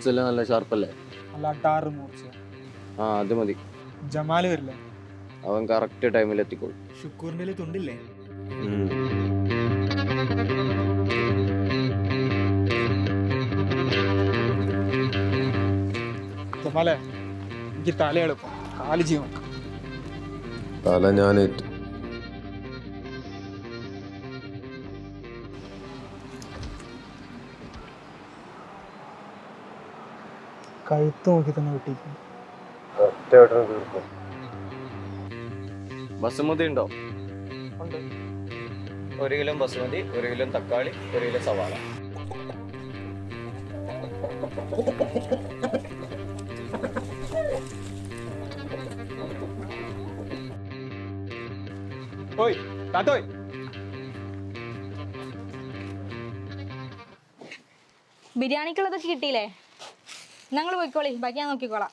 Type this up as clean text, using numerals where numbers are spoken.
Tools എല്ലാം നല്ല ഷാർപ്പല്ലേ? അല്ല ടാറ് മൂർച്ച. ആ അത് മതി. ജമാല് വരില്ലേ? അവൻ കറക്റ്റ് ടൈമിൽ എത്തിക്കോളും. ഷുക്കൂറിന്റെ തുണ്ടില്ലേ? ജമാലെ, എനിക്ക് തല എളുപ്പം, കാല് ജീവൻ. തല ഞാനേറ്റ്. കഴുത്ത് നോക്കി തന്നെ വെട്ടിക്കും. ബസുമതി ഉണ്ടോ? 1 കിലോ ബസുമതി, 1 കിലോ തക്കാളി, 1 കിലോ സവാള. ഓയ് താത്തോയ്, ബിരിയാണിക്കുള്ളതൊക്കെ കിട്ടിയില്ലേ? ഞങ്ങൾ പോയിക്കോളി, ബാക്കി ഞാൻ നോക്കിക്കോളാം.